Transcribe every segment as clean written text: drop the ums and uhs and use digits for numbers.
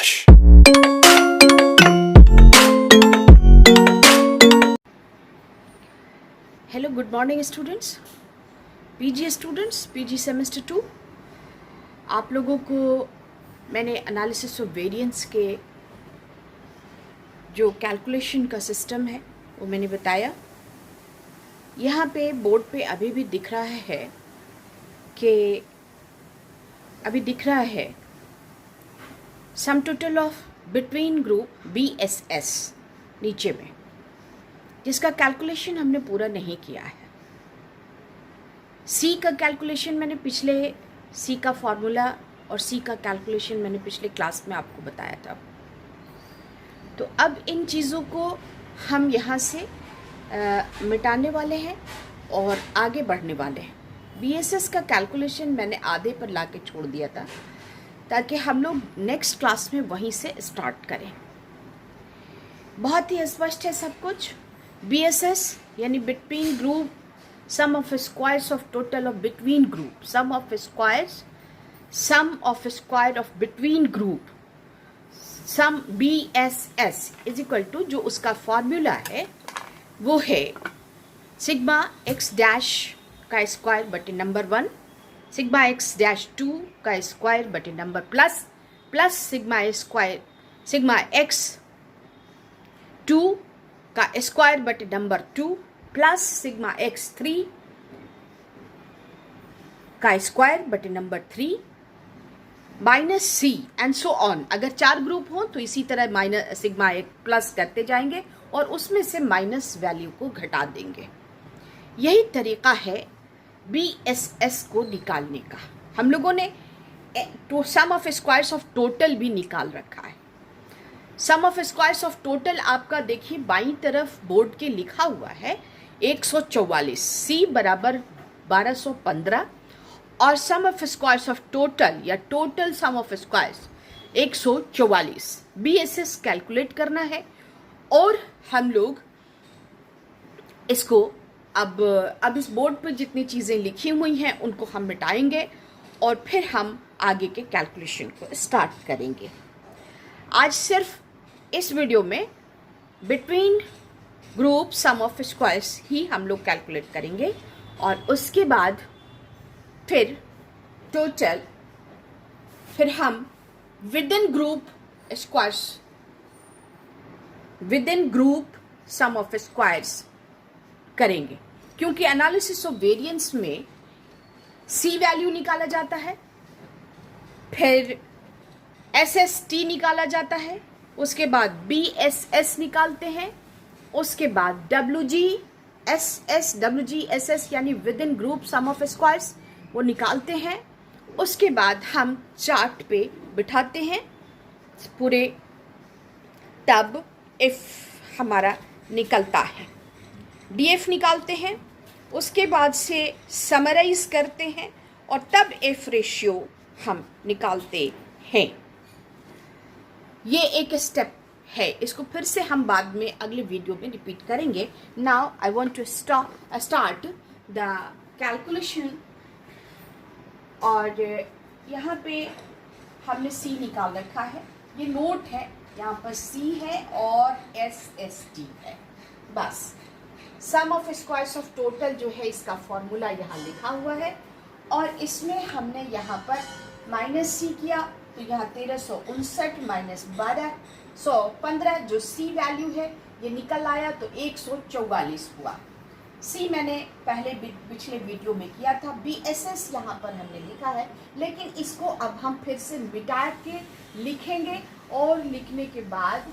English. Hello, good morning students, PG students, PG semester 2। आप लोगों को मैंने एनालिसिस ऑफ वेरिएंस के जो कैलकुलेशन का सिस्टम है वो मैंने बताया। यहाँ पे बोर्ड पे अभी भी दिख रहा है कि sum total of between group BSS नीचे में, जिसका कैलकुलेशन हमने पूरा नहीं किया है। सी का कैलकुलेशन मैंने पिछले सी का फॉर्मूला और सी का कैलकुलेशन मैंने पिछले क्लास में आपको बताया था। तो अब इन चीज़ों को हम यहाँ से मिटाने वाले हैं और आगे बढ़ने वाले हैं। BSS का कैलकुलेशन मैंने आधे पर ला के छोड़ दिया था ताकि हम लोग नेक्स्ट क्लास में वहीं से स्टार्ट करें। बहुत ही स्पष्ट है सब कुछ। BSS यानी between group sum of squares of total of between group, sum of square of between group, sum BSS is equal to, जो उसका फॉर्मूला है वो है सिग्मा x डैश का स्क्वायर बटे नंबर 1, सिग्मा x डैश 2 का स्क्वायर बटे नंबर प्लस सिग्मा x 2 का स्क्वायर बटे नंबर 2 प्लस सिग्मा x 3 का स्क्वायर बटे number 3 minus C and so on. अगर 4 ग्रुप हो तो इसी तरह माइनस सिग्मा एक प्लस करते जाएंगे और उसमें से माइनस वैल्यू को घटा देंगे। यही तरीका है BSS को निकालने का। हम लोगों ने सम ऑफ स्क्वायर्स ऑफ टोटल भी निकाल रखा है। Sum of squares of total आपका देखिए बाईं तरफ बोर्ड के लिखा हुआ है 144, C बराबर 1215 और सम ऑफ स्क्वायर्स ऑफ टोटल या total sum of squares 144। BSS calculate करना है और हम लोग इसको अब इस बोर्ड पर जितनी चीज़ें लिखी हुई हैं उनको हम मिटाएंगे और फिर हम आगे के कैलकुलेशन को स्टार्ट करेंगे। आज सिर्फ इस वीडियो में between group sum of squares ही हम लोग कैलकुलेट करेंगे और उसके बाद फिर टोटल, फिर हम within group squares, within group sum of squares करेंगे, क्योंकि एनालिसिस ऑफ वेरिएंस में सी वैल्यू निकाला जाता है, फिर SST निकाला जाता है, उसके बाद BSS निकालते हैं, उसके बाद WGSS यानी within group sum of squares वो निकालते हैं। उसके बाद हम चार्ट पे बिठाते हैं पूरे, तब इफ हमारा निकलता है DF निकालते हैं, उसके बाद से समराइज करते हैं और तब F रेशियो हम निकालते हैं। ये एक स्टेप है, इसको फिर से हम बाद में अगले वीडियो में रिपीट करेंगे। Now I want to start the calculation. और यहाँ पे हमने C निकाल रखा है, ये नोट है, यहाँ पर C है और SST है। बस सम ऑफ स्क्वायर्स ऑफ टोटल जो है इसका फॉर्मूला यहाँ लिखा हुआ है और इसमें हमने यहाँ पर माइनस C किया तो यहाँ 1359 माइनस 1215 जो C वैल्यू है ये निकल आया तो 144 हुआ। C मैंने पहले पिछले वीडियो में किया था। BSS यहाँ पर हमने लिखा है, लेकिन इसको अब हम फिर से मिटा के लिखेंगे और लिखने के बाद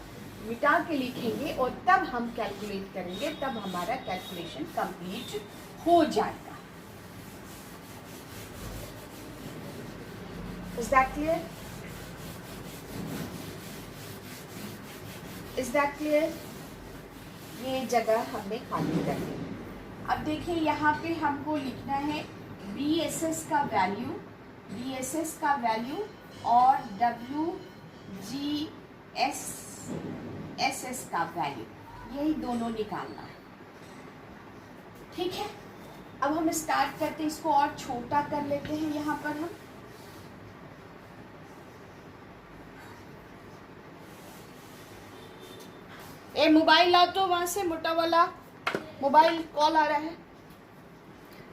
मिटा के लिखेंगे और तब हम कैलकुलेट करेंगे, तब हमारा कैलकुलेशन कंप्लीट हो जाएगा। Is that clear? Is that clear? ये जगह हमने खाली कर दी। अब देखिए यहाँ पे हमको लिखना है BSS का वैल्यू और WGSS का वैल्यू, यही दोनों निकालना है। ठीक है, अब हम स्टार्ट करते हैं, इसको और छोटा कर लेते हैं। यहाँ पर हम ए मोबाइल ला तो वहां से, मोटा वाला मोबाइल, कॉल आ रहा है,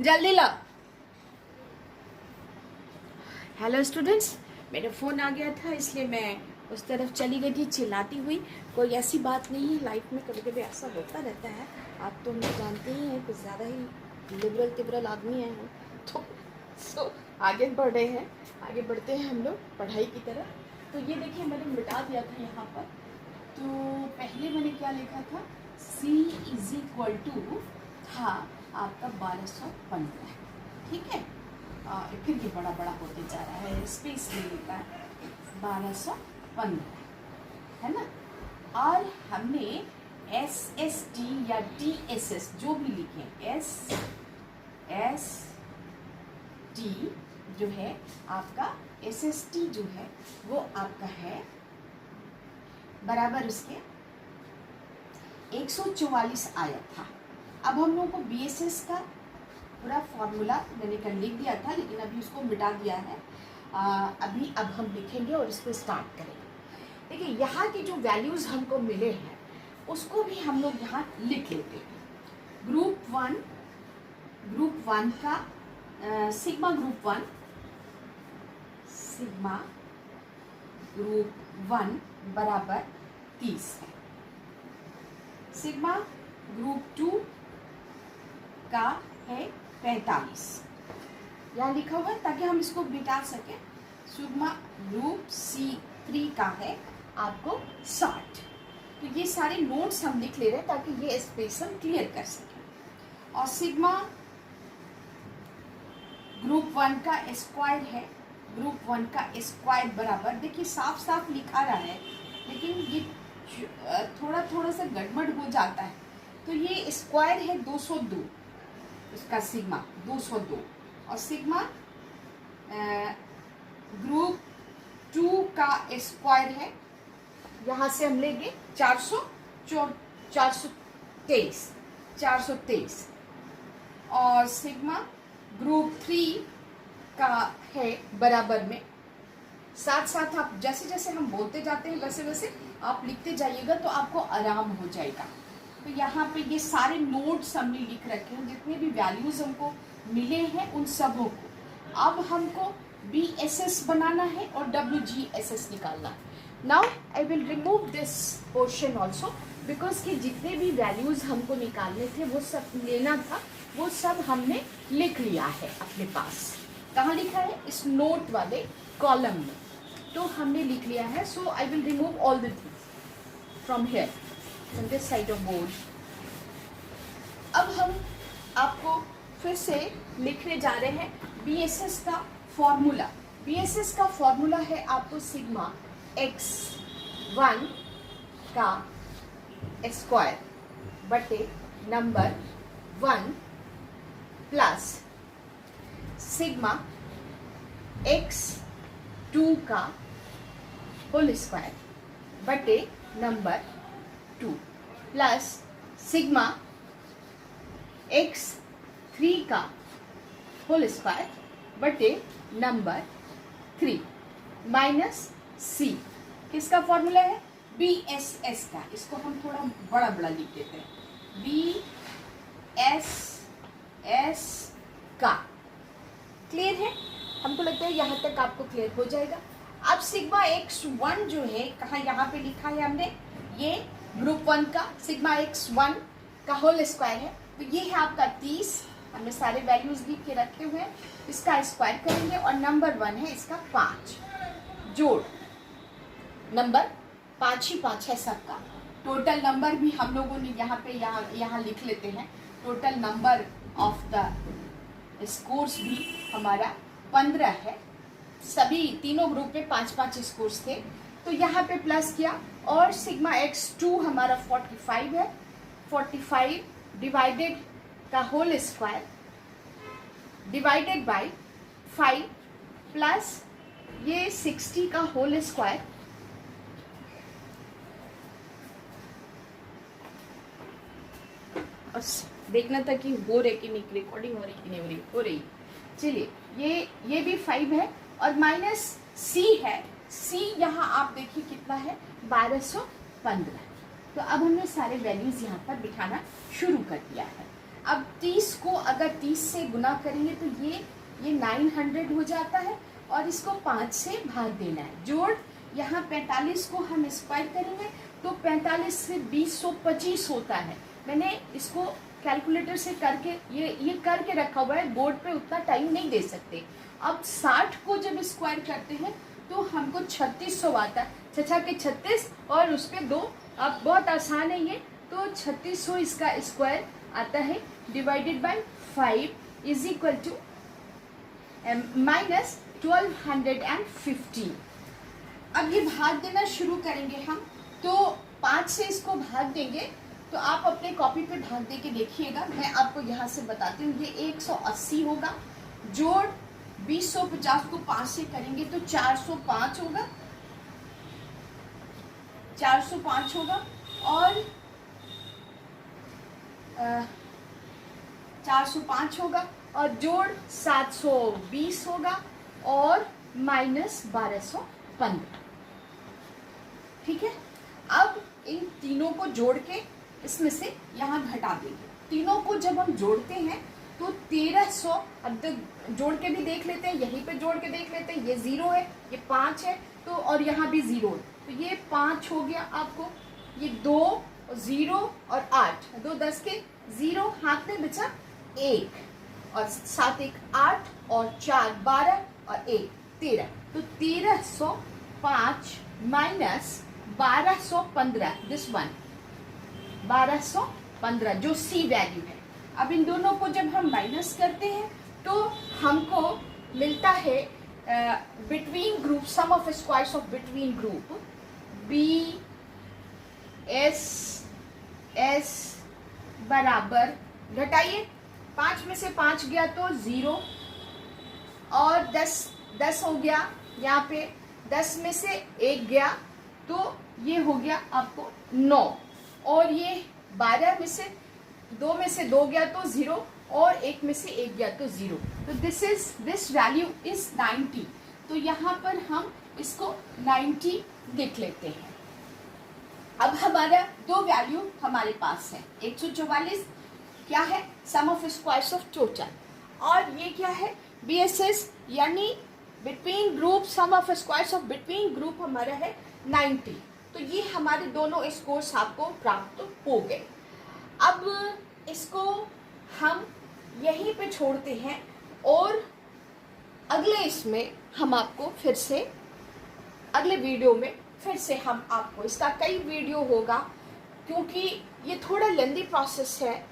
जल्दी ला। हेलो स्टूडेंट्स, मेरा फ़ोन आ गया था इसलिए मैं उस तरफ चली गई थी चिल्लाती हुई। कोई ऐसी बात नहीं है, लाइफ में कभी कभी ऐसा होता रहता है। आप तो मुझे जानते ही हैं, कुछ ज़्यादा ही लिबरल तिबरल आदमी हैं हम तो आगे बढ़ रहे हैं, आगे बढ़ते हैं हम लोग पढ़ाई की तरफ। तो ये देखिए मैंने मिटा दिया था यहाँ पर। तो पहले मैंने क्या लिखा था, C इज इक्वल टू था आपका 1215, ठीक है। फिर ये बड़ा बड़ा होते जा रहा है, स्पेस ले लेता है, 1215 है ना। और हमने SST या TSS जो भी लिखे, SST जो है आपका, SST जो है वो आपका है बराबर उसके 144 आया था। अब हम लोगों को BSS का पूरा फॉर्मूला मैंने कल लिख दिया था, लेकिन अभी उसको मिटा दिया है। अब हम लिखेंगे और इसको स्टार्ट करेंगे। देखिए यहाँ की जो वैल्यूज़ हमको मिले हैं उसको भी हम लोग यहाँ लिख लेते हैं। ग्रुप वन का सिग्मा ग्रुप वन बराबर 30 है। सिग्मा ग्रुप 2 का है 45, यहाँ लिखा हुआ है ताकि हम इसको मिटा सकें। सिग्मा ग्रुप C3 का है आपको 60। तो ये सारे नोट्स हम लिख ले रहे हैं ताकि ये स्पेस हम क्लियर कर सकें। और सिग्मा ग्रुप 1 का स्क्वायर है, ग्रुप 1 का स्क्वायर बराबर, देखिए साफ साफ लिखा रहा है लेकिन ये थोड़ा सा गड़बड़ हो जाता है। तो ये स्क्वायर है 202, उसका सिग्मा 202। और सिग्मा ग्रुप 2 का स्क्वायर है, यहाँ से हम लेंगे 423। और सिग्मा ग्रुप 3 का है बराबर में, साथ साथ आप जैसे जैसे हम बोलते जाते हैं वैसे वैसे आप लिखते जाइएगा तो आपको आराम हो जाएगा। तो यहाँ पे ये सारे नोट्स हमने लिख रखे हैं, जितने भी वैल्यूज़ हमको मिले हैं उन सबों को। अब हमको BSS बनाना है और WGSS निकालना है। Now I will remove this portion also, because कि जितने भी वैल्यूज़ हमको निकालने थे वो सब लेना था, वो सब हमने लिख लिया है अपने पास। कहाँ लिखा है? इस नोट वाले कॉलम में तो हमने लिख लिया है। So I will remove all the things from here, from this side of board. अब हम आपको फिर से लिखने जा रहे हैं BSS का फॉर्मूला। BSS का फॉर्मूला है आपको सिग्मा x1 का स्क्वायर बटे नंबर 1 प्लस सिग्मा x2 का होल स्क्वायर बटे नंबर 2 प्लस सिग्मा x3 का होल स्क्वायर बटे नंबर 3 माइनस C। किसका फॉर्मूला है? BSS का। इसको हम थोड़ा बड़ा बड़ा लिख देते हैं, BSS का। क्लियर है? हमको लगता है यहाँ तक आपको क्लियर हो जाएगा। अब सिग्मा x1 जो है, कहाँ यहाँ पे लिखा है हमने, ये ग्रुप 1 का सिग्मा x1 का होल स्क्वायर है। तो ये है आपका 30, हमने सारे वैल्यूज लिख के रखे हुए हैं। इसका स्क्वायर करेंगे और नंबर 1 है इसका 5, जोड़ नंबर 5 ही 5 है सबका। टोटल नंबर भी हम लोगों ने यहाँ लिख लेते हैं। Total number of the scores भी हमारा 15 है। सभी तीनों ग्रुप में 5-5 स्कोर्स थे, तो यहाँ पे प्लस किया। और सिग्मा x2 हमारा 45 है। 45 डिवाइडेड का whole square divided by 5 plus ये 60 का होल स्क्वायर देखना था कि हो रही कि नहीं, रिकॉर्डिंग हो रही कि नहीं हो रही। चलिए ये भी 5 है और माइनस C है। C यहाँ आप देखिए कितना है, 1215। तो अब हमने सारे वैल्यूज़ यहाँ पर बिठाना शुरू कर दिया है। अब 30 को अगर 30 से गुना करेंगे तो ये 900 हो जाता है और इसको 5 से भाग देना है। जोड़ यहाँ 45 को हम स्क्वायर करेंगे तो 45 से 2025 होता है। मैंने इसको कैलकुलेटर से करके ये करके रखा हुआ है, बोर्ड पे उतना टाइम नहीं दे सकते। अब 60 को जब स्क्वायर करते हैं तो हमको 3600 आता है। 6 के 36 और उस पर 2, अब बहुत आसान है ये, तो 3600 इसका स्क्वायर आता है divided by 5 is equal to minus 1250। अब ये भाग देना शुरू करेंगे हम, तो 5 से इसको भाग देंगे तो आप अपने कॉपी पे भाग दे के देखिएगा। मैं आपको यहाँ से बताती हूँ, ये 180 होगा, जोड़ 2050 को 5 से करेंगे तो 405 होगा, 405 होगा और 405 होगा और जोड़ 720 होगा और माइनस 1215। ठीक है, अब इन तीनों को जोड़ के इसमें से यहाँ घटा देंगे। तीनों को जब हम जोड़ते हैं तो 1300, अब जोड़ के भी देख लेते हैं, यहीं पे जोड़ के देख लेते हैं, ये 0 है, ये 5 है, तो और यहाँ भी 0 है, तो ये 5 हो गया आपको, ये 2 0 और 8, 2 10 के 0 हाथ में बचा 1 और 7 1 8 और 4 12 और 1 13, तो 1305 माइनस 1215, दिस वन 1215 जो सी वैल्यू है। अब इन दोनों को जब हम माइनस करते हैं तो हमको मिलता है between group, sum of squares of between group B S बराबर, घटाइए, 5 में से 5 गया तो 0 और 10 हो गया, यहाँ पे 10 में से 1 गया तो ये हो गया आपको 9 और ये 12 में से 2 में से 2 गया तो 0 और 1 में से 1 गया तो 0, तो दिस वैल्यू इज 90। तो यहाँ पर हम इसको 90 लिख लेते हैं। अब हमारा दो वैल्यू हमारे पास है, 144 क्या है, sum of squares of total, और ये क्या है, BSS यानी between group, sum of squares of between group हमारा है 90। तो ये हमारे दोनों स्कोर्स आपको प्राप्त हो गए। अब इसको हम यहीं पे छोड़ते हैं और अगले इसमें हम आपको फिर से, अगले वीडियो में फिर से हम आपको, इसका कई वीडियो होगा क्योंकि ये थोड़ा लेंदी प्रोसेस है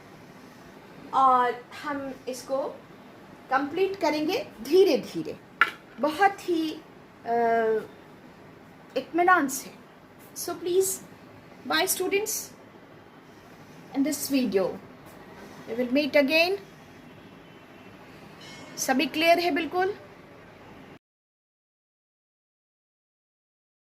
और हम इसको कंप्लीट करेंगे धीरे धीरे, बहुत ही इत्मीनान से। So please, bye students, in this video we will meet again। सभी क्लियर है बिल्कुल?